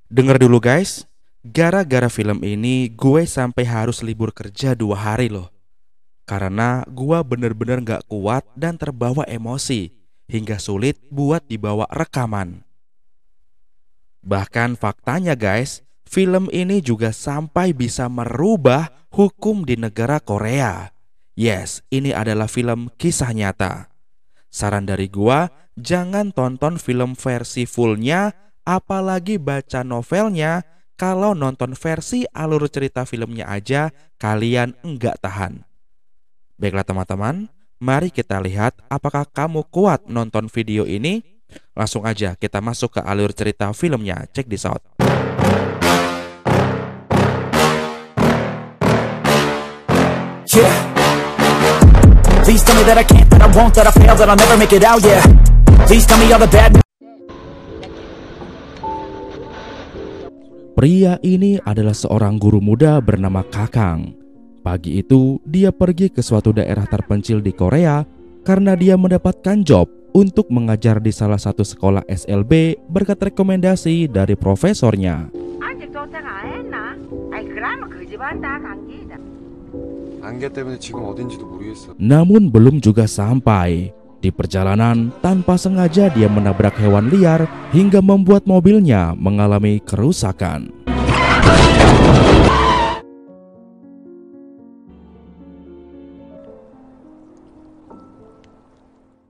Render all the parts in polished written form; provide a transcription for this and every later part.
Dengar dulu guys, gara-gara film ini gue sampai harus libur kerja 2 hari loh. Karena gue bener-bener gak kuat dan terbawa emosi, hingga sulit buat dibawa rekaman. Bahkan faktanya guys, film ini juga sampai bisa merubah hukum di negara Korea. Yes, ini adalah film kisah nyata. Saran dari gua, jangan tonton film versi fullnya, apalagi baca novelnya. Kalau nonton versi alur cerita filmnya aja, kalian enggak tahan. Baiklah teman-teman, mari kita lihat apakah kamu kuat nonton video ini. Langsung aja kita masuk ke alur cerita filmnya. Check this out. Yeah. Please tell me that I can't, that I won't, that I fail, that I'll never make it out, yeah. Please tell me all the bad. Pria ini adalah seorang guru muda bernama Kakang. Pagi itu, dia pergi ke suatu daerah terpencil di Korea karena dia mendapatkan job untuk mengajar di salah satu sekolah SLB berkat rekomendasi dari profesornya. 아직 도착 안 했나? 아이 그러면 거짓말한다 감기다. 안개 때문에 지금 어딘지도 모르겠어. Namun belum juga sampai. Di perjalanan, tanpa sengaja dia menabrak hewan liar hingga membuat mobilnya mengalami kerusakan.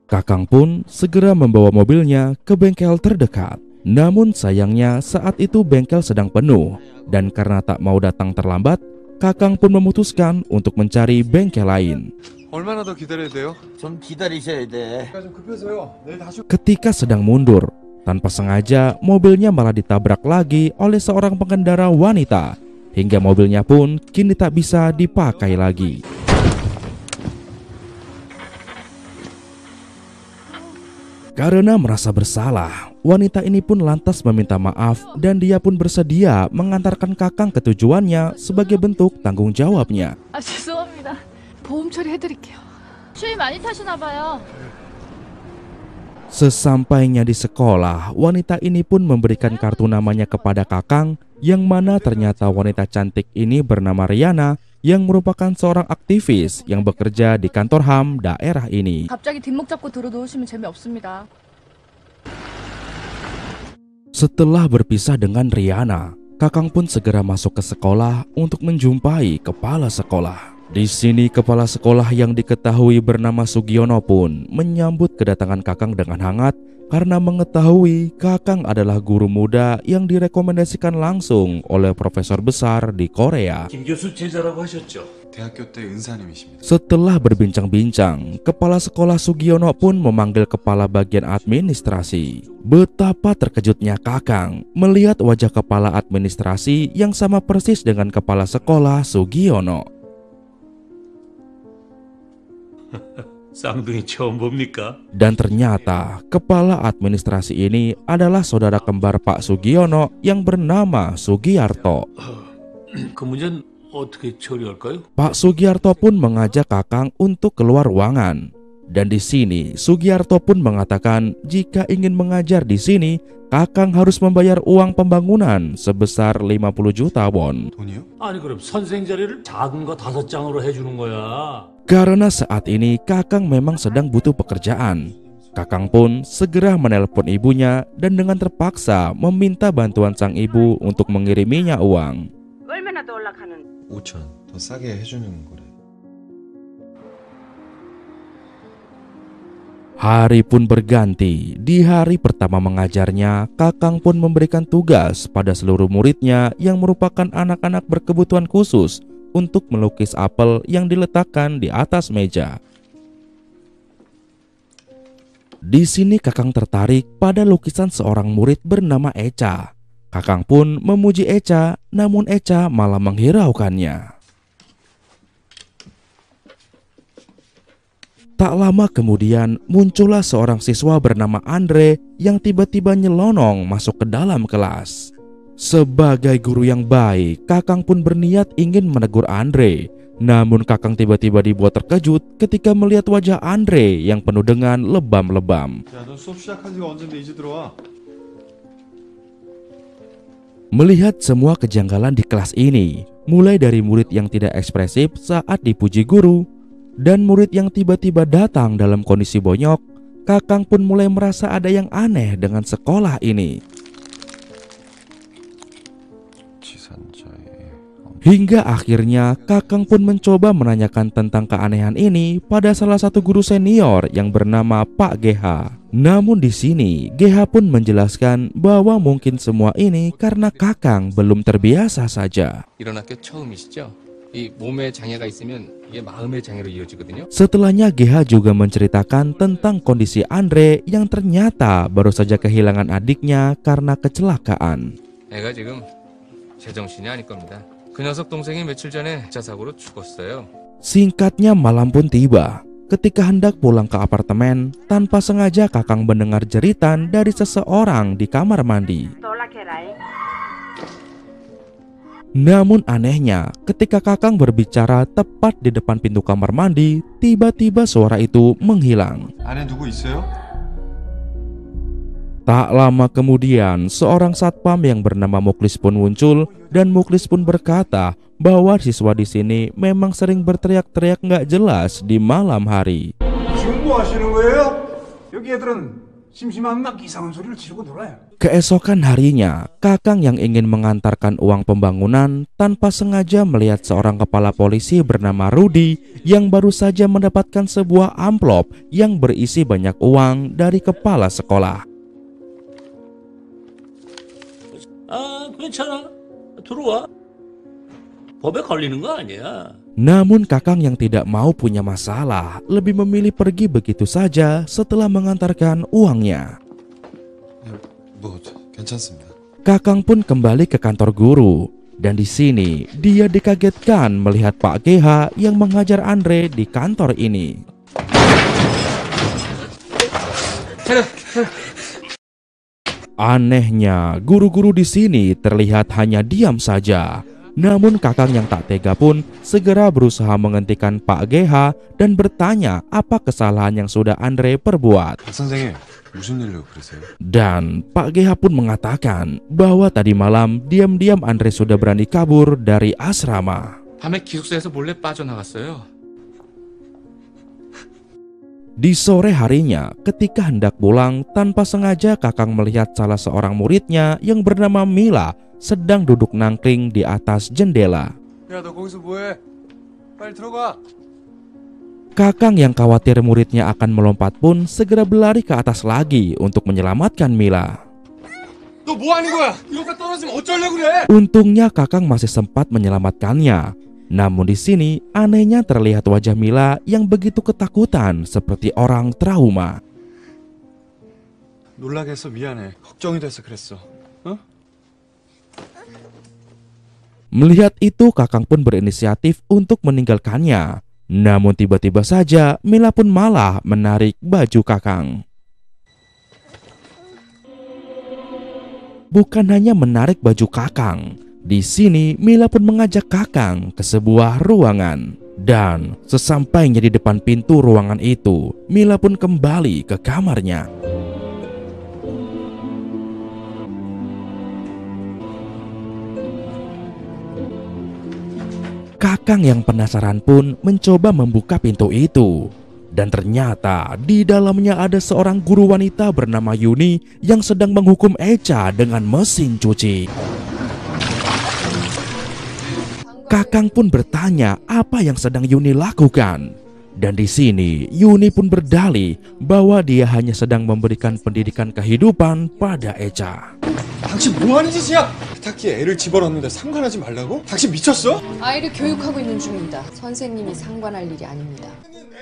Kakang pun segera membawa mobilnya ke bengkel terdekat. Namun sayangnya saat itu bengkel sedang penuh, dan karena tak mau datang terlambat, Kakang pun memutuskan untuk mencari bengkel lain. 얼마나 더 기다려야 돼요? 좀 기다리셔야 돼. 좀 급해서요. 내일 다시. Ketika sedang mundur, tanpa sengaja mobilnya malah ditabrak lagi oleh seorang pengendara wanita, hingga mobilnya pun kini tak bisa dipakai lagi. Karena merasa bersalah, wanita ini pun lantas meminta maaf dan dia pun bersedia mengantarkan Kakang ke tujuannya sebagai bentuk tanggung jawabnya. 아, 죄송합니다. 보험 처리해드릴게요. 추위 많이 타시나 봐요. Sesampainya di sekolah, wanita ini pun memberikan kartu namanya kepada Kakang, yang mana ternyata wanita cantik ini bernama Riana, yang merupakan seorang aktivis yang bekerja di kantor HAM daerah ini. 갑자기 뒷목 잡고 들어놓으시면 재미없습니다. Setelah berpisah dengan Riana, Kakang pun segera masuk ke sekolah untuk menjumpai kepala sekolah. Di sini kepala sekolah yang diketahui bernama Sugiono pun menyambut kedatangan Kakang dengan hangat karena mengetahui Kakang adalah guru muda yang direkomendasikan langsung oleh profesor besar di Korea. 김 교수 제자라고 하셨죠? 대학교 때 은사님이십니다. Setelah berbincang-bincang, kepala sekolah Sugiono pun memanggil kepala bagian administrasi. Betapa terkejutnya Kakang melihat wajah kepala administrasi yang sama persis dengan kepala sekolah Sugiono. 쌍둥이 처음 봅니까? Dan ternyata kepala administrasi ini adalah saudara kembar Pak Sugiono yang bernama Sugiarto. 그 문제는 어떻게 처리할까요? Pak Sugiarto pun mengajak Kakang untuk keluar ruangan. Dan di sini Sugiarto pun mengatakan jika ingin mengajar di sini, Kakang harus membayar uang pembangunan sebesar 50 juta won. 돈이요? 아니 그럼 선생 자리를 작은 거 5장으로 해주는 거야. Karena saat ini Kakang memang sedang butuh pekerjaan. Kakang pun segera menelpon ibunya dan dengan terpaksa meminta bantuan sang ibu untuk mengiriminya uang. 얼마나 더 올라가는? 5천 더 싸게 해주는 거래. Hari pun berganti. Di hari pertama mengajarnya, Kakang pun memberikan tugas pada seluruh muridnya yang merupakan anak-anak berkebutuhan khusus untuk melukis apel yang diletakkan di atas meja. Di sini Kakang tertarik pada lukisan seorang murid bernama Echa. Kakang pun memuji Echa, namun Echa malah menghiraukannya. Tak lama kemudian muncullah seorang siswa bernama Andre yang tiba-tiba nyelonong masuk ke dalam kelas. Sebagai guru yang baik, Kakang pun berniat ingin menegur Andre. Namun Kakang tiba-tiba dibuat terkejut ketika melihat wajah Andre yang penuh dengan lebam-lebam. 야, 너 수업 시작한 지가 언젠데 이제 들어와? Melihat semua kejanggalan di kelas ini, mulai dari murid yang tidak ekspresif saat dipuji guru, dan murid yang tiba-tiba datang dalam kondisi bonyok, Kakang pun mulai merasa ada yang aneh dengan sekolah ini. Hingga akhirnya Kakang pun mencoba menanyakan tentang keanehan ini pada salah satu guru senior yang bernama Pak GH. Namun di sini GH pun menjelaskan bahwa mungkin semua ini karena Kakang belum terbiasa saja. 이런 학교 처음이시죠? 이 몸에 장애가 있으면 이게 마음의 장애로 이어지거든요. Setelahnya GH juga menceritakan tentang kondisi Andre yang ternyata baru saja kehilangan adiknya karena kecelakaan. 애가 지금 제정신이 아닐 겁니다. 그 녀석 동생이 며칠 전에 자사고로 죽었어요. Singkatnya malam pun tiba. Ketika hendak pulang ke apartemen, tanpa sengaja Kakang mendengar jeritan dari seseorang di kamar mandi. 놀라케라잉. Namun anehnya, ketika Kakang berbicara tepat di depan pintu kamar mandi, tiba-tiba suara itu menghilang. 안에 누구 있어요? Tak lama kemudian, seorang satpam yang bernama Muklis pun muncul dan Muklis pun berkata bahwa siswa di sini memang sering berteriak-teriak nggak jelas di malam hari. 지금 뭐 하시는 거예요? 여기 애들은 심심하면 막 이상한 소리를 지르고 놀아요. Keesokan harinya, Kakang yang ingin mengantarkan uang pembangunan tanpa sengaja melihat seorang kepala polisi bernama Rudi yang baru saja mendapatkan sebuah amplop yang berisi banyak uang dari kepala sekolah. 아, 괜찮아. 들어와. 법에 걸리는 거 아니야. Namun Kakang yang tidak mau punya masalah lebih memilih pergi begitu saja setelah mengantarkan uangnya. 뭐 괜찮습니다. Kakang pun kembali ke kantor guru dan di sini dia dikagetkan melihat Pak GH yang menghajar Andre di kantor ini. Anehnya, guru-guru di sini terlihat hanya diam saja. Namun Kakang yang tak tega pun segera berusaha menghentikan Pak GH dan bertanya apa kesalahan yang sudah Andre perbuat. 박 선생님, 무슨 일로 그러세요? Dan Pak GH pun mengatakan bahwa tadi malam diam-diam Andre sudah berani kabur dari asrama. 밤에 기숙사에서 몰래 빠져나갔어요. Di sore harinya, ketika hendak pulang, tanpa sengaja Kakang melihat salah seorang muridnya yang bernama Mila sedang duduk nangkring di atas jendela. 야, 너 거기서 뭐해? 빨리 들어가. Kakang yang khawatir muridnya akan melompat pun segera berlari ke atas lagi untuk menyelamatkan Mila. 너 뭐 하는 거야? 이거가 떨어지면 어쩌려고 그래? Untungnya Kakang masih sempat menyelamatkannya. Namun di sini anehnya terlihat wajah Mila yang begitu ketakutan seperti orang trauma. 놀라게 해서 미안해. 걱정이 돼서 그랬어. 어? Melihat itu Kakang pun berinisiatif untuk meninggalkannya. Namun tiba-tiba saja Mila pun malah menarik baju Kakang. Bukan hanya menarik baju Kakang, di sini Mila pun mengajak Kakang ke sebuah ruangan. Dan sesampainya di depan pintu ruangan itu, Mila pun kembali ke kamarnya. Kakang yang penasaran pun mencoba membuka pintu itu. Dan ternyata di dalamnya ada seorang guru wanita bernama Yuni yang sedang menghukum Echa dengan mesin cuci. Kakang pun bertanya apa yang sedang Yuni lakukan. Dan di sini Yuni pun berdalih bahwa dia hanya sedang memberikan pendidikan kehidupan pada Echa. 당신 뭐 하는 짓이야? 세탁기에 애를 집어넣는데 상관하지 말라고? 당신 미쳤어? 아이를 교육하고 있는 중입니다. 선생님이 상관할 일이 아닙니다.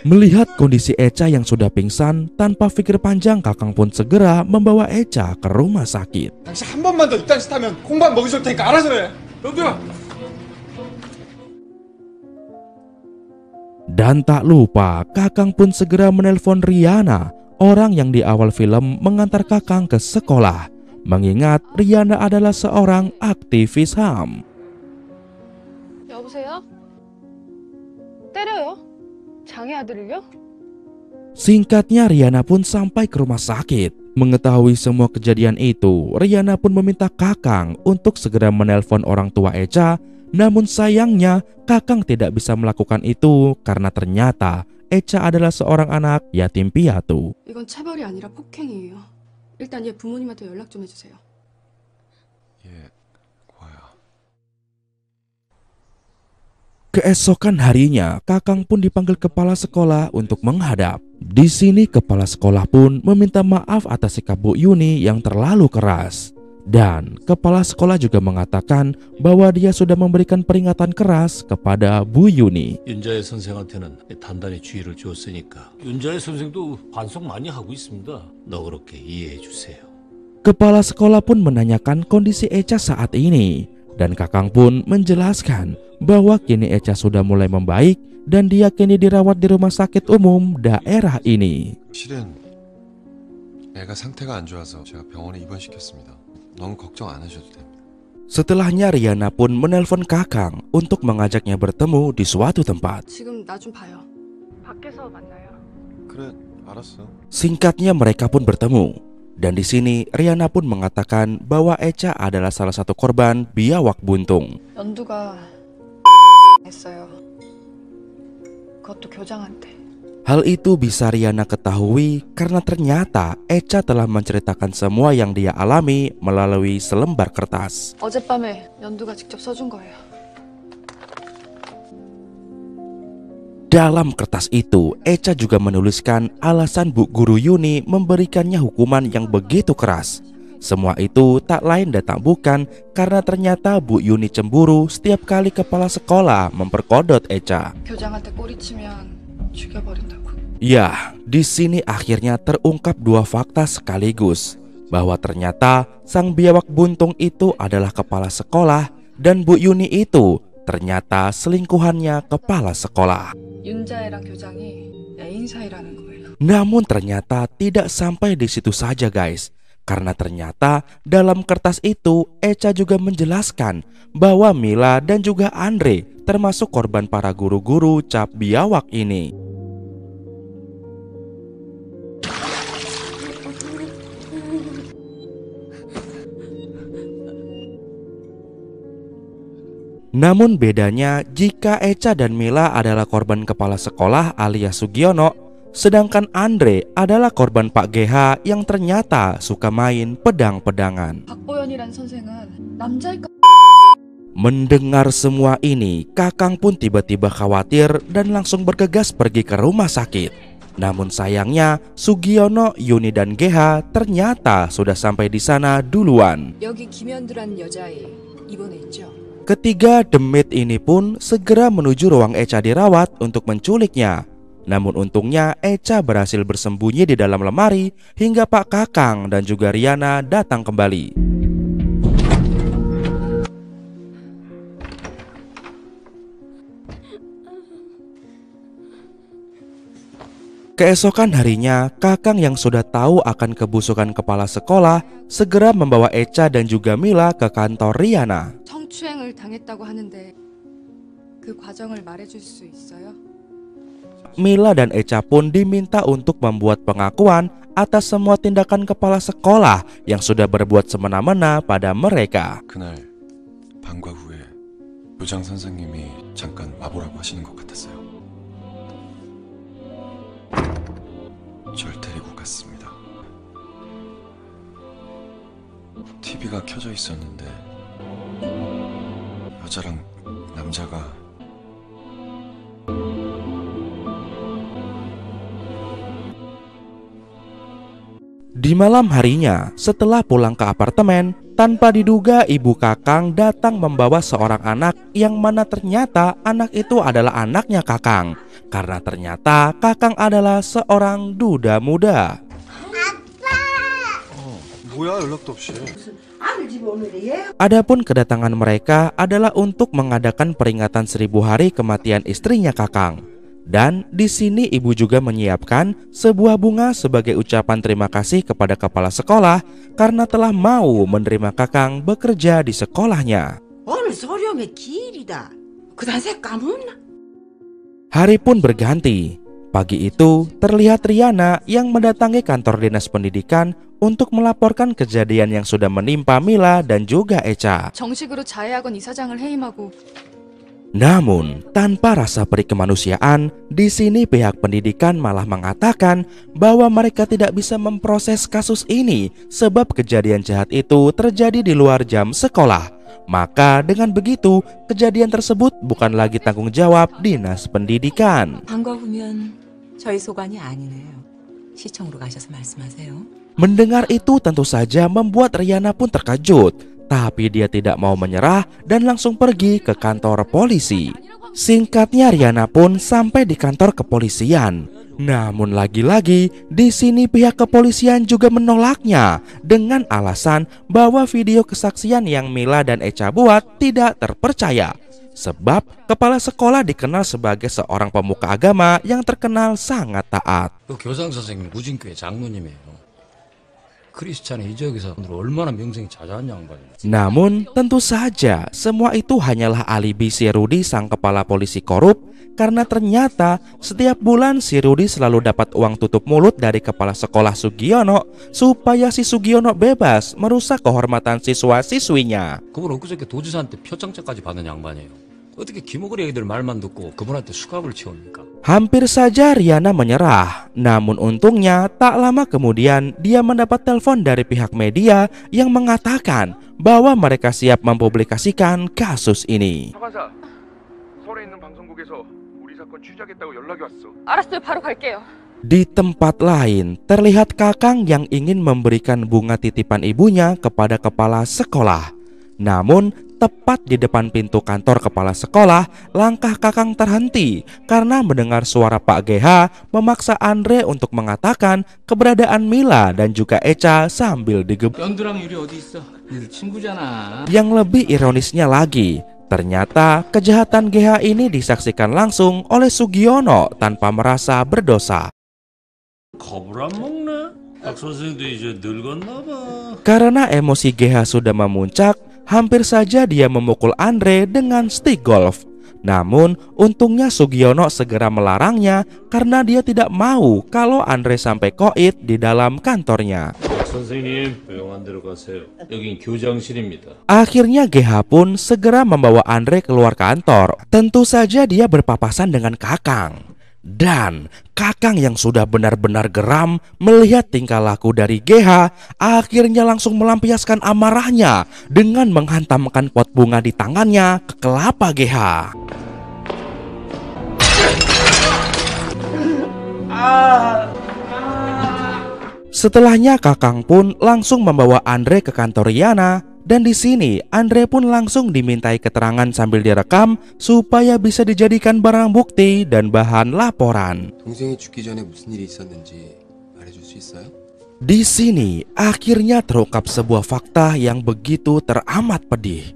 Melihat kondisi Echa yang sudah pingsan, tanpa pikir panjang Kakang pun segera membawa Echa ke rumah sakit. 당신 한 번만 더 이딴 짓 하면 공반 먹여줄 테니까 알아서 해. 영두야. Dan tak lupa, Kakang pun segera menelpon Riana, orang yang di awal film mengantar Kakang ke sekolah. Mengingat Riana adalah seorang aktivis HAM. 여보세요? 때려요? 장애 아들을요? Singkatnya Riana pun sampai ke rumah sakit. Mengetahui semua kejadian itu, Riana pun meminta Kakang untuk segera menelpon orang tua Echa. Namun sayangnya Kakang tidak bisa melakukan itu karena ternyata Echa adalah seorang anak yatim piatu. 이건 체벌이 아니라 폭행이에요. 일단 얘 부모님한테 연락 좀 해주세요. 예, 고아야. Keesokan harinya, Kakang pun dipanggil kepala sekolah untuk menghadap. Di sini kepala sekolah pun meminta maaf atas sikap Bu Yuni yang terlalu keras. Dan kepala sekolah juga mengatakan bahwa dia sudah memberikan peringatan keras kepada Bu Yuni. 윤자의 선생한테는 단단히 주의를 주었으니까 윤자의 선생도 반성 많이 하고 있습니다. 너그럽게 이해해 주세요. Kepala sekolah pun menanyakan kondisi Echa saat ini. Dan Kakang pun menjelaskan bahwa kini Echa sudah mulai membaik dan dia kini dirawat di rumah sakit umum daerah ini. 실은 애가 상태가 안 좋아서 제가 병원에 입원시켰습니다. 너무 걱정 안 하셔도 됩니다. Setelahnya Riana pun menelpon Kakang untuk mengajaknya bertemu di suatu tempat. 지금 나 좀 봐요. 밖에서 만나요. 그래, 알았어. Singkatnya mereka pun bertemu. Dan di sini Riana pun mengatakan bahwa Echa adalah salah satu korban biawak buntung. 연두가 했어요. 그것도 교장한테. Hal itu bisa Riana ketahui karena ternyata Echa telah menceritakan semua yang dia alami melalui selembar kertas. 어젯밤에 연두가 직접 써준 거예요. Dalam kertas itu, Echa juga menuliskan alasan Bu Guru Yuni memberikannya hukuman yang begitu keras. Semua itu tak lain dan tak bukan karena ternyata Bu Yuni cemburu setiap kali kepala sekolah memperkodot Echa. 교장한테 꼬리치면 죽여버린다고. Ya, di sini akhirnya terungkap dua fakta sekaligus, bahwa ternyata sang biawak buntung itu adalah kepala sekolah dan Bu Yuni itu ternyata selingkuhannya kepala sekolah. 윤자애랑 교장이 애인 사이라는 거예요. Namun ternyata tidak sampai di situ saja guys. Karena ternyata dalam kertas itu Echa juga menjelaskan bahwa Mila dan juga Andre termasuk korban para guru-guru cap biawak ini. Namun bedanya jika Echa dan Mila adalah korban kepala sekolah alias Sugiono, sedangkan Andre adalah korban Pak GH yang ternyata suka main pedang-pedangan. 박보연이란 선생은 남자일까? Mendengar semua ini, Kakang pun tiba-tiba khawatir dan langsung bergegas pergi ke rumah sakit. Namun sayangnya Sugiono, Yuni dan GH ternyata sudah sampai di sana duluan. 여기 김연두란 여자애 입원해 있죠. Ketiga demit ini pun segera menuju ruang Echa dirawat untuk menculiknya. Namun untungnya Echa berhasil bersembunyi di dalam lemari hingga Pak Kakang dan juga Riana datang kembali. Keesokan harinya, Kakang yang sudah tahu akan kebusukan kepala sekolah segera membawa Echa dan juga Mila ke kantor Riana. 성추행을 당했다고 하는데 그 과정을 말해줄 수 있어요? Mila dan Echa pun diminta untuk membuat pengakuan atas semua tindakan kepala sekolah yang sudah berbuat semena-mena pada mereka. 그날 방과 후에 교장 선생님이 잠깐 와보라고 하시는 것 같았어요. 절 데리고 갔습니다. TV가 켜져 있었는데 여자랑 남자가 Di malam harinya, setelah pulang ke apartemen, tanpa diduga ibu Kakang datang membawa seorang anak yang mana ternyata anak itu adalah anaknya Kakang. Karena ternyata Kakang adalah seorang duda muda. 뭐야 연락도 없이. Adapun kedatangan mereka adalah untuk mengadakan peringatan 1000 hari kematian istrinya Kakang. Dan di sini ibu juga menyiapkan sebuah bunga sebagai ucapan terima kasih kepada kepala sekolah karena telah mau menerima Kakang bekerja di sekolahnya. 오늘 소령의 기일이다. 그단 새 까먹나? Hari pun berganti. Pagi itu, terlihat Riana yang mendatangi kantor dinas pendidikan untuk melaporkan kejadian yang sudah menimpa Mila dan juga Echa. 정식으로 자해학원 이사장을 해임하고 Namun, tanpa rasa peri kemanusiaan, di sini pihak pendidikan malah mengatakan bahwa mereka tidak bisa memproses kasus ini sebab kejadian jahat itu terjadi di luar jam sekolah. Maka dengan begitu, kejadian tersebut bukan lagi tanggung jawab dinas pendidikan. 반가우면 저희 소관이 아니네요. 시청으로 가셔서 말씀하세요. Mendengar itu tentu saja membuat Riana pun terkejut. Tapi dia tidak mau menyerah dan langsung pergi ke kantor polisi. Singkatnya Riana pun sampai di kantor kepolisian. Namun lagi-lagi di sini pihak kepolisian juga menolaknya dengan alasan bahwa video kesaksian yang Mila dan Echa buat tidak terpercaya. Sebab kepala sekolah dikenal sebagai seorang pemuka agama yang terkenal sangat taat. 그 교장 선생님 무진교회 장로님이에요. 크리스찬의 이적에서 얼마나 명성이 자자한 양반이에요. Namun tentu saja semua itu hanyalah alibi si Rudy sang kepala polisi korup. Karena ternyata setiap bulan si Rudy selalu dapat uang tutup mulut dari kepala sekolah Sugiono supaya si Sugiono bebas merusak kehormatan siswa-siswinya. 그분 엊그저께 도지사한테 표창장까지 받는 양반이에요. 어떻게 김호걸 애기들 말만 듣고 그분한테 수갑을 채웁니까? Hampir saja Riana menyerah. Namun untungnya tak lama kemudian dia mendapat telepon dari pihak media yang mengatakan bahwa mereka siap mempublikasikan kasus ini. 서관사, 서울에 있는 방송국에서 우리 사건 취재하겠다고 연락이 왔어. 알았어요. 바로 갈게요. Di tempat lain, terlihat Kakang yang ingin memberikan bunga titipan ibunya kepada kepala sekolah. Namun, tepat di depan pintu kantor kepala sekolah, langkah Kakang terhenti karena mendengar suara Pak GH memaksa Andre untuk mengatakan keberadaan Mila dan juga Echa sambil digebuk. 연두랑 유리 어디 있어? 니들 친구잖아. Yang lebih ironisnya lagi, ternyata kejahatan GH ini disaksikan langsung oleh Sugiono tanpa merasa berdosa. 겁을 안 먹네? 박 선생도 이제 늙었나 봐. Karena emosi GH sudah memuncak, hampir saja dia memukul Andre dengan stik golf. Namun untungnya Sugiono segera melarangnya karena dia tidak mau kalau Andre sampai koit di dalam kantornya. 박 선생님, 조용한 데로 가세요. 여긴 교장실입니다. Akhirnya GH pun segera membawa Andre keluar kantor. Tentu saja dia berpapasan dengan Kakang. Dan Kakang yang sudah benar-benar geram melihat tingkah laku dari GH akhirnya langsung melampiaskan amarahnya dengan menghantamkan pot bunga di tangannya ke kelapa GH. Setelahnya Kakang pun langsung membawa Andre ke kantor Riana. Dan di sini Andre pun langsung dimintai keterangan sambil direkam supaya bisa dijadikan barang bukti dan bahan laporan. 동생이 죽기 전에 무슨 일이 있었는지 말해줄 수 있어요? Di sini akhirnya terungkap sebuah fakta yang begitu teramat pedih,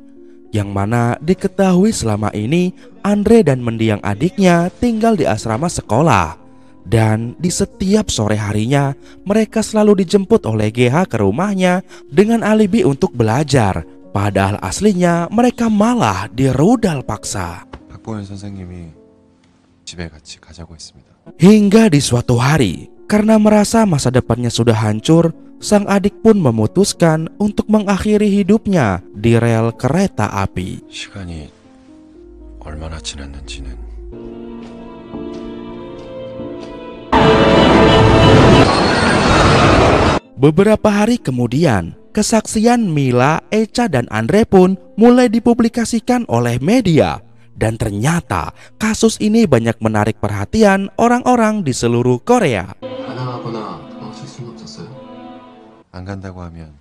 yang mana diketahui selama ini Andre dan mendiang adiknya tinggal di asrama sekolah. Dan di setiap sore harinya mereka selalu dijemput oleh GH ke rumahnya dengan alibi untuk belajar. Padahal aslinya mereka malah dirudal paksa. 박보현 선생님이 집에 같이 가자고 했습니다. Hingga di suatu hari, karena merasa masa depannya sudah hancur, sang adik pun memutuskan untuk mengakhiri hidupnya di rel kereta api. 시간이 얼마나 지났는지는 Beberapa hari kemudian, kesaksian Mila, Echa, dan Andre pun mulai dipublikasikan oleh media. Dan ternyata kasus ini banyak menarik perhatian orang-orang di seluruh Korea. 반항하거나 도망칠 수는 없었어요? 안 간다고 하면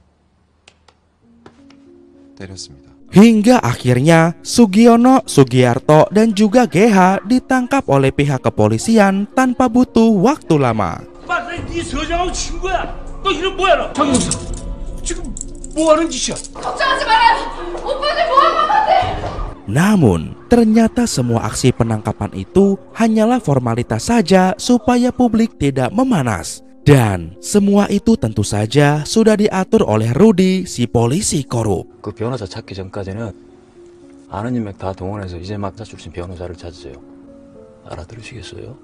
때렸습니다. Hingga akhirnya Sugiono, Sugiarto, dan juga GH ditangkap oleh pihak kepolisian tanpa butuh waktu lama. 빨리 네 서장하고 친구야. 너 이름 뭐야? 장영사. 지금 뭐 하는 짓이야? 걱정하지 말아요. 오빠들 뭐하면 안 돼. Namun, ternyata semua aksi penangkapan itu hanyalah formalitas saja supaya publik tidak memanas. Dan semua itu tentu saja sudah diatur oleh Rudy, si polisi korup. 그 변호사 찾기 전까지는 아는 인맥 다 동원해서 이제 막 자출신 변호사를 찾으세요. 알아들으시겠어요?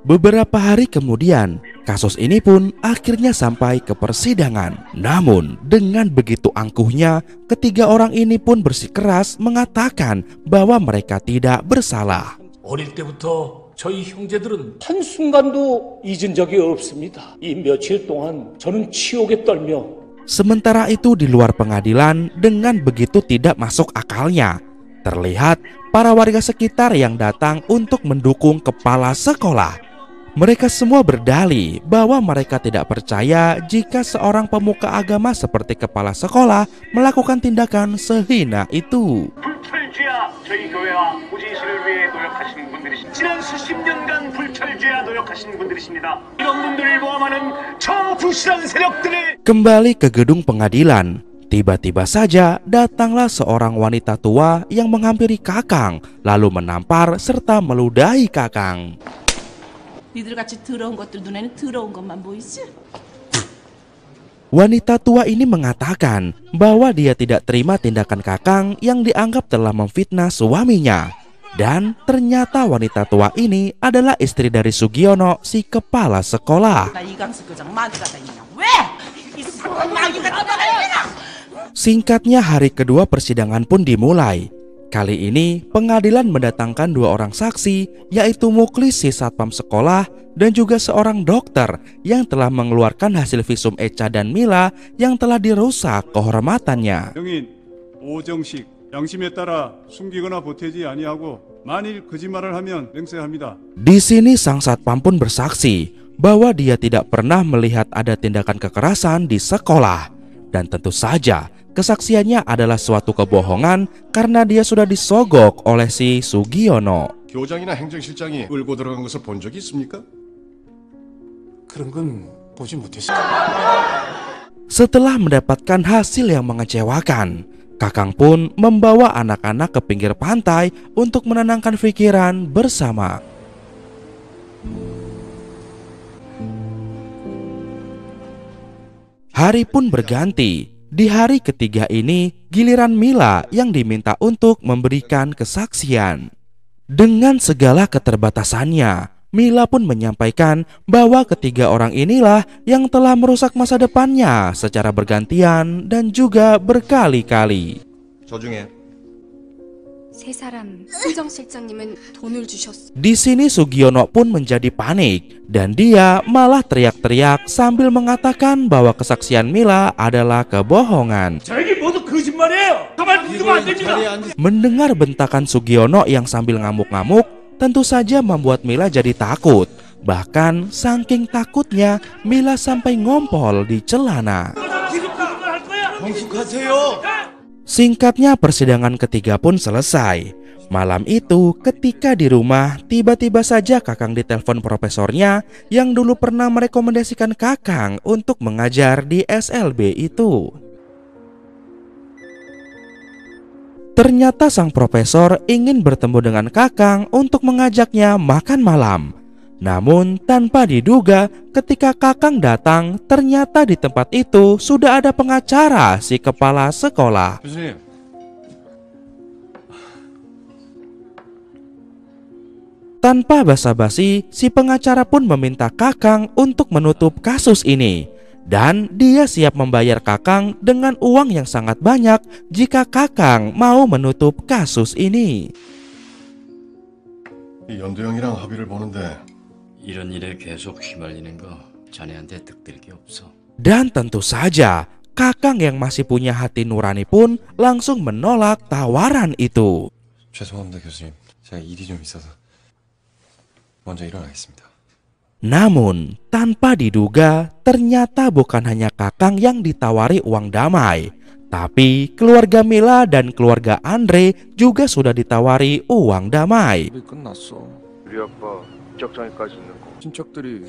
Beberapa hari kemudian, kasus ini pun akhirnya sampai ke persidangan. Namun, dengan begitu angkuhnya, ketiga orang ini pun bersikeras mengatakan bahwa mereka tidak bersalah. 어릴 때부터 저희 형제들은 한순간도 잊은 적이 없습니다. 이 며칠 동안 저는 치욕에 떨며 Sementara itu di luar pengadilan, dengan begitu tidak masuk akalnya, terlihat para warga sekitar yang datang untuk mendukung kepala sekolah. Mereka semua berdalih bahwa mereka tidak percaya jika seorang pemuka agama seperti kepala sekolah melakukan tindakan sehina itu. 불철주야 저희 교회와 고진시를 위해 노력하신 분들이십니다. 지난 수십 년간 불철주야 노력하신 분들이십니다. 이런 분들을 포함하는 저 불실한 세력들을 Kembali ke gedung pengadilan, tiba-tiba saja datanglah seorang wanita tua yang menghampiri Kakang, lalu menampar serta meludahi Kakang. 니들 같이 더러운 것들 눈에는 더러운 것만 보이지? Wanita tua ini mengatakan bahwa dia tidak terima tindakan Kakang yang dianggap telah memfitnah suaminya. Dan ternyata wanita tua ini adalah istri dari Sugiono, si kepala sekolah. 나 이강수 교장 마누라 다니냐? 왜? 이 마귀 같은 놈아! Singkatnya, hari kedua persidangan pun dimulai. Kali ini pengadilan mendatangkan dua orang saksi, yaitu Muklis si satpam sekolah dan juga seorang dokter yang telah mengeluarkan hasil visum Echa dan Mila yang telah dirusak kehormatannya. 증인 오정식 양심에 따라 숨기거나 보태지 아니하고 만일 거짓말을 하면 맹세합니다. Di sini sang satpam pun bersaksi bahwa dia tidak pernah melihat ada tindakan kekerasan di sekolah. Dan tentu saja kesaksiannya adalah suatu kebohongan karena dia sudah disogok oleh si Sugiono. 교장이나 행정실장이 끌고 들어간 것을 본 적이 있습니까? 그런 건 보지 못했어요. Setelah mendapatkan hasil yang mengecewakan, Kakang pun membawa anak-anak ke pinggir pantai untuk menenangkan pikiran bersama. Hari pun berganti. Di hari ketiga ini, giliran Mila yang diminta untuk memberikan kesaksian. Dengan segala keterbatasannya, Mila pun menyampaikan bahwa ketiga orang inilah yang telah merusak masa depannya secara bergantian dan juga berkali-kali. 저 중에 세 사람 수정 실장님은 돈을 주셨어. Di sini Sugiono pun menjadi panik dan dia malah teriak-teriak sambil mengatakan bahwa kesaksian Mila adalah kebohongan. 저에게 모두 거짓말이에요. 가만 있으면 안 됩니다. Mendengar bentakan Sugiono yang sambil ngamuk-ngamuk, tentu saja membuat Mila jadi takut. Bahkan saking takutnya, Mila sampai ngompol di celana. Singkatnya, persidangan ketiga pun selesai. Malam itu, ketika di rumah, tiba-tiba saja Kakang ditelepon profesornya yang dulu pernah merekomendasikan Kakang untuk mengajar di SLB itu. Ternyata sang profesor ingin bertemu dengan Kakang untuk mengajaknya makan malam. Namun tanpa diduga, ketika Kakang datang, ternyata di tempat itu sudah ada pengacara si kepala sekolah. 교수님, Tanpa basa-basi, si pengacara pun meminta Kakang untuk menutup kasus ini. Dan dia siap membayar Kakang dengan uang yang sangat banyak jika Kakang mau menutup kasus ini. 이 연두형이랑 합의를 보는데 이런 일에 계속 휘말리는 거 자네한테 득될 게 없어. Dan tentu saja, Kakang yang masih punya hati nurani pun langsung menolak tawaran itu. 죄송합니다 교수님. 제가 일이 좀 있어서 먼저 일어나겠습니다. Namun, tanpa diduga, ternyata bukan hanya Kakang yang ditawari uang damai, tapi keluarga Mila dan keluarga Andre juga sudah ditawari uang damai. 끝났어. 유리 아빠 입적장애까지 있는 거. 친척들이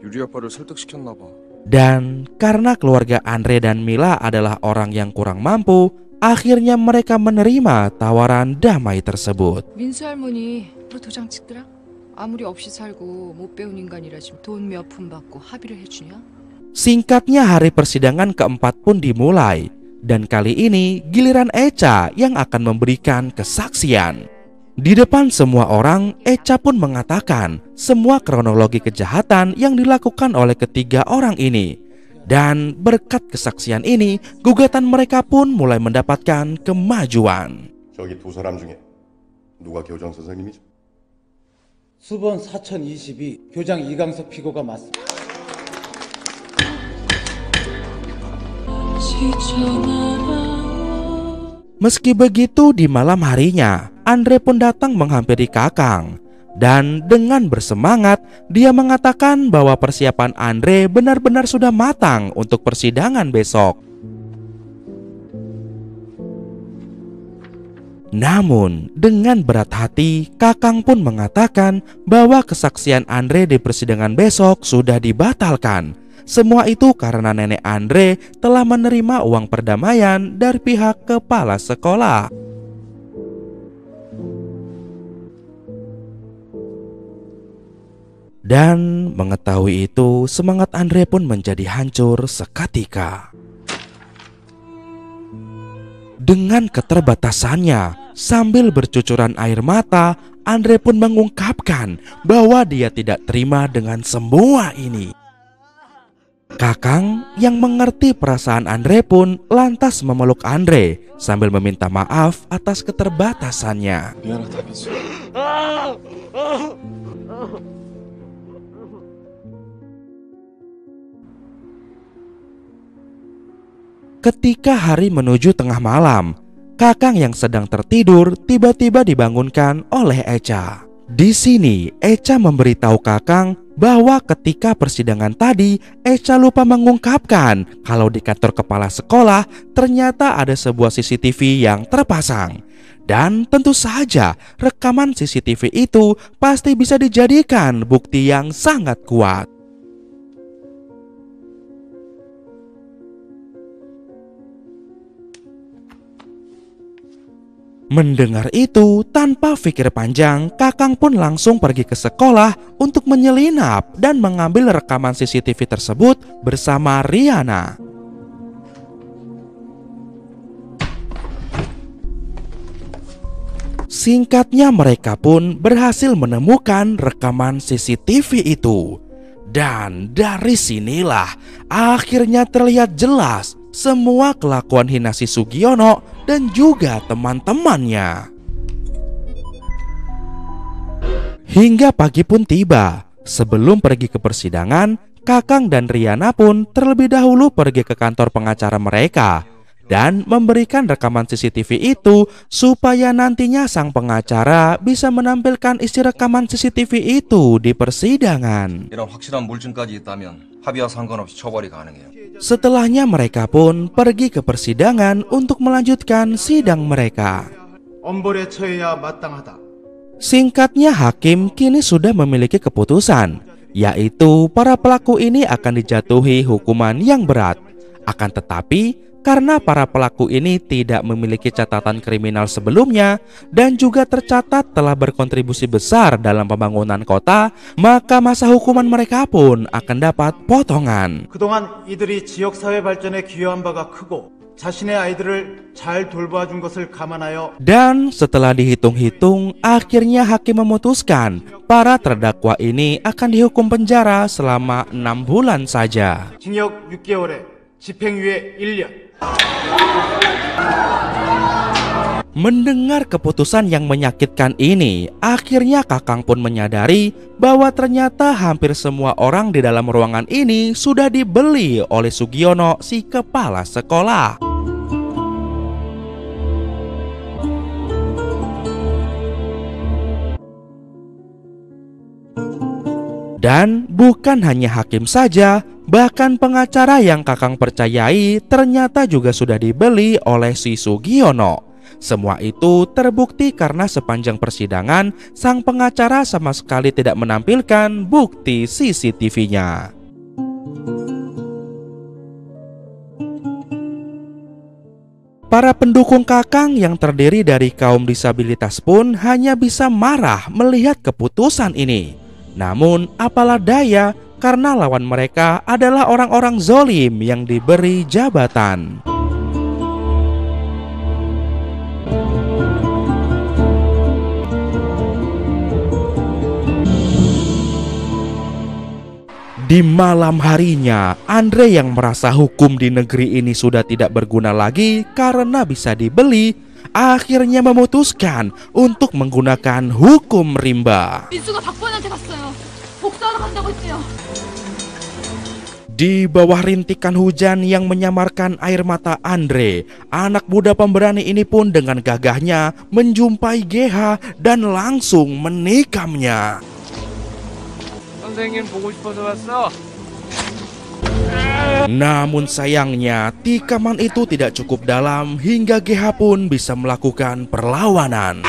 유리 아빠를 설득시켰나 봐. Dan karena keluarga Andre dan Mila adalah orang yang kurang mampu, akhirnya mereka menerima tawaran damai tersebut. 민수 할머니 너 도장 찍더라? 아무리 없이 살고 못 배운 인간이라지만 돈 몇 푼 받고 합의를 해주냐? Singkatnya, hari persidangan keempat pun dimulai. Dan kali ini giliran Echa yang akan memberikan kesaksian. Di depan semua orang, Echa pun mengatakan semua kronologi kejahatan yang dilakukan oleh ketiga orang ini. Dan berkat kesaksian ini, gugatan mereka pun mulai mendapatkan kemajuan. 저기 두 사람 중에 누가 교장 선생님이죠? 수번 4022 교장 이강석 피고가 맞습니다. Meski begitu, di malam harinya, Andre pun datang menghampiri Kakang. Dan dengan bersemangat, dia mengatakan bahwa persiapan Andre benar-benar sudah matang untuk persidangan besok. Namun, dengan berat hati, Kakang pun mengatakan bahwa kesaksian Andre di persidangan besok sudah dibatalkan. Semua itu karena nenek Andre telah menerima uang perdamaian dari pihak kepala sekolah. Dan mengetahui itu, semangat Andre pun menjadi hancur seketika. Dengan keterbatasannya, sambil bercucuran air mata, Andre pun mengungkapkan bahwa dia tidak terima dengan semua ini. Kakang yang mengerti perasaan Andre pun lantas memeluk Andre sambil meminta maaf atas keterbatasannya. Ketika hari menuju tengah malam, Kakang yang sedang tertidur tiba-tiba dibangunkan oleh Echa. Di sini, Echa memberitahu Kakang bahwa ketika persidangan tadi, Echa lupa mengungkapkan kalau di kantor kepala sekolah ternyata ada sebuah CCTV yang terpasang. Dan tentu saja rekaman CCTV itu pasti bisa dijadikan bukti yang sangat kuat. Mendengar itu, tanpa pikir panjang, Kakang pun langsung pergi ke sekolah untuk menyelinap dan mengambil rekaman CCTV tersebut bersama Riana. Singkatnya, mereka pun berhasil menemukan rekaman CCTV itu. Dan dari sinilah akhirnya terlihat jelas semua kelakuan hina si Sugiono dan juga teman-temannya. Hingga pagi pun tiba. Sebelum pergi ke persidangan, Kakang dan Riana pun terlebih dahulu pergi ke kantor pengacara mereka dan memberikan rekaman CCTV itu supaya nantinya sang pengacara bisa menampilkan isi rekaman CCTV itu di persidangan. 이런 확실한 물증까지 있다면 합의와 상관없이 처벌이 가능해요. Setelahnya mereka pun pergi ke persidangan untuk melanjutkan sidang mereka. 엄벌에 처해야 마땅하다. Singkatnya, hakim kini sudah memiliki keputusan, yaitu para pelaku ini akan dijatuhi hukuman yang berat. Akan tetapi, karena para pelaku ini tidak memiliki catatan kriminal sebelumnya dan juga tercatat telah berkontribusi besar dalam pembangunan kota, maka masa hukuman mereka pun akan dapat potongan. 그동안 이들이 지역 사회 발전에 기여한 바가 크고 자신의 아이들을 잘 돌봐준 것을 감안하여. Dan setelah dihitung-hitung, akhirnya hakim memutuskan para terdakwa ini akan dihukum penjara selama 6 bulan saja. 징역 6개월에 집행유예 1년. Mendengar keputusan yang menyakitkan ini, akhirnya Kakang pun menyadari bahwa ternyata hampir semua orang di dalam ruangan ini sudah dibeli oleh Sugiono, si kepala sekolah. Dan bukan hanya hakim saja, bahkan pengacara yang Kakang percayai ternyata juga sudah dibeli oleh si Sugiono. Semua itu terbukti karena sepanjang persidangan sang pengacara sama sekali tidak menampilkan bukti CCTV-nya. Para pendukung Kakang yang terdiri dari kaum disabilitas pun hanya bisa marah melihat keputusan ini. Namun apalah daya, karena lawan mereka adalah orang-orang zolim yang diberi jabatan. Di malam harinya, Andre yang merasa hukum di negeri ini sudah tidak berguna lagi karena bisa dibeli, akhirnya memutuskan untuk menggunakan hukum rimba. 민수가 박보현한테 갔어요. 복수하러 간다고 했대요. Di bawah rintikan hujan yang menyamarkan air mata Andre, anak muda pemberani ini pun dengan gagahnya menjumpai GH dan langsung menikamnya. 선생님 보고 싶어서 왔어. Namun sayangnya, tikaman itu tidak cukup dalam hingga GH pun bisa melakukan perlawanan.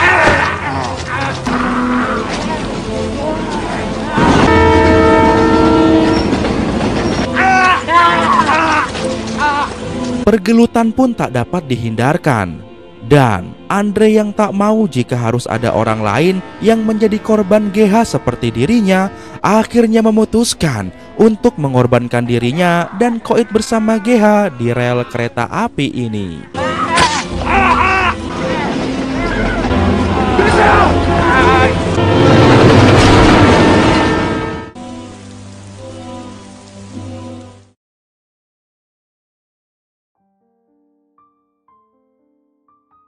Pergelutan pun tak dapat dihindarkan. Dan Andre yang tak mau jika harus ada orang lain yang menjadi korban GH seperti dirinya, akhirnya memutuskan untuk mengorbankan dirinya dan koit bersama GH di rel kereta api ini.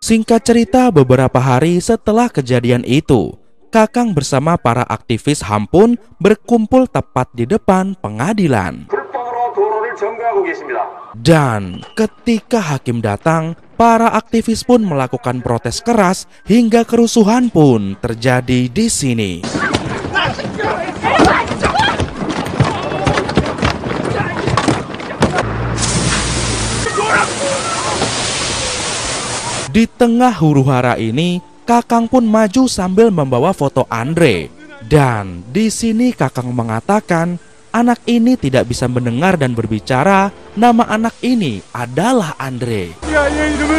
Singkat cerita, beberapa hari setelah kejadian itu, Kakang bersama para aktivis HAM pun berkumpul tepat di depan pengadilan. Dan ketika hakim datang, para aktivis pun melakukan protes keras hingga kerusuhan pun terjadi di sini. Di tengah huru-hara ini, Kakang pun maju sambil membawa foto Andre. Dan di sini Kakang mengatakan, anak ini tidak bisa mendengar dan berbicara. Nama anak ini adalah Andre. 야, 얘 이름은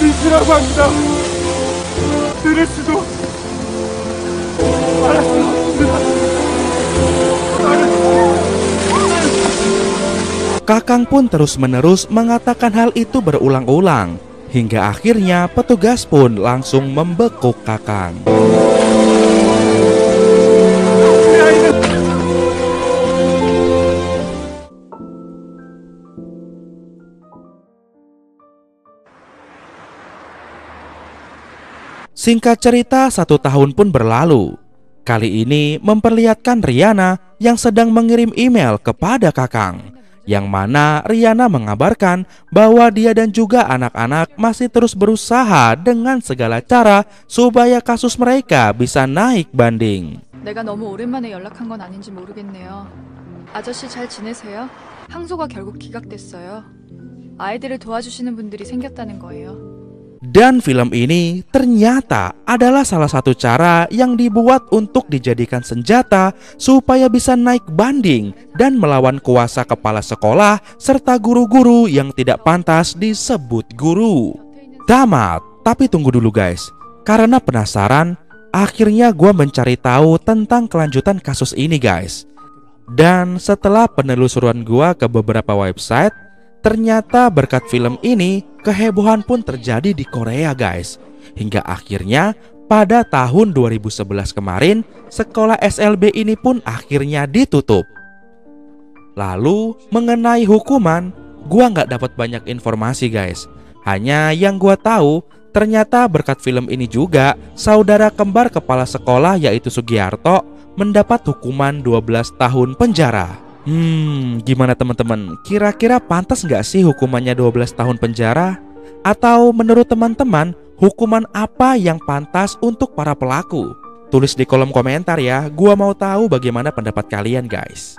민수라고 합니다. 들을 수도 Kakang pun terus-menerus mengatakan hal itu berulang-ulang, hingga akhirnya petugas pun langsung membekuk Kakang. Singkat cerita, 1 tahun pun berlalu. Kali ini memperlihatkan Riana yang sedang mengirim email kepada Kakang, yang mana Riana mengabarkan bahwa dia dan juga anak-anak masih terus berusaha dengan segala cara supaya kasus mereka bisa naik banding. 내가 너무 오랜만에 연락한 건 아닌지 모르겠네요. 아저씨 잘 지내세요? 항소가 결국 기각됐어요. 아이들을 도와주시는 분들이 생겼다는 거예요. Dan film ini ternyata adalah salah satu cara yang dibuat untuk dijadikan senjata supaya bisa naik banding dan melawan kuasa kepala sekolah serta guru-guru yang tidak pantas disebut guru. Tamat, tapi tunggu dulu guys. Karena penasaran, akhirnya gue mencari tahu tentang kelanjutan kasus ini guys. Dan setelah penelusuran gue ke beberapa website, ternyata berkat film ini, kehebohan pun terjadi di Korea guys. Hingga akhirnya pada tahun 2011 kemarin, sekolah SLB ini pun akhirnya ditutup. Lalu mengenai hukuman, gua nggak dapat banyak informasi guys. Hanya yang gua tahu, ternyata berkat film ini juga, saudara kembar kepala sekolah yaitu Sugiarto mendapat hukuman 12 tahun penjara. Gimana teman-teman? Kira-kira pantas nggak sih hukumannya 12 tahun penjara? Atau menurut teman-teman, hukuman apa yang pantas untuk para pelaku? Tulis di kolom komentar ya, gua mau tahu bagaimana pendapat kalian guys.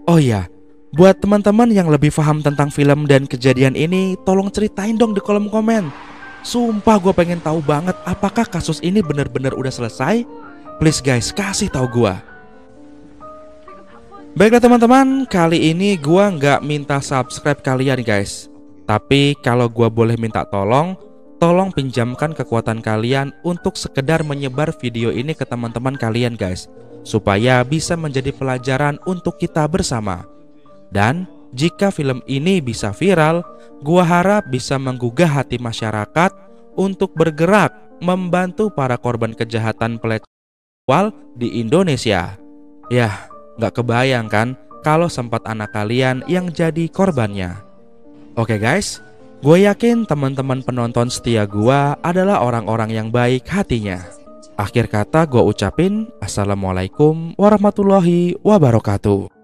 Oh iya, buat teman-teman yang lebih paham tentang film dan kejadian ini, tolong ceritain dong di kolom komen. Sumpah gua pengen tahu banget apakah kasus ini bener-bener udah selesai. Please guys, kasih tahu gua. Baiklah teman-teman, kali ini gua nggak minta subscribe kalian guys. Tapi kalau gua boleh minta tolong pinjamkan kekuatan kalian untuk sekedar menyebar video ini ke teman-teman kalian guys, supaya bisa menjadi pelajaran untuk kita bersama. Dan jika film ini bisa viral, gua harap bisa menggugah hati masyarakat untuk bergerak membantu para korban kejahatan pelecehan seksual di Indonesia. Yah, nggak kebayang kan kalau sempat anak kalian yang jadi korbannya. Oke guys, gue yakin teman-teman penonton setia gue adalah orang-orang yang baik hatinya. Akhir kata gue ucapin Assalamualaikum warahmatullahi wabarakatuh.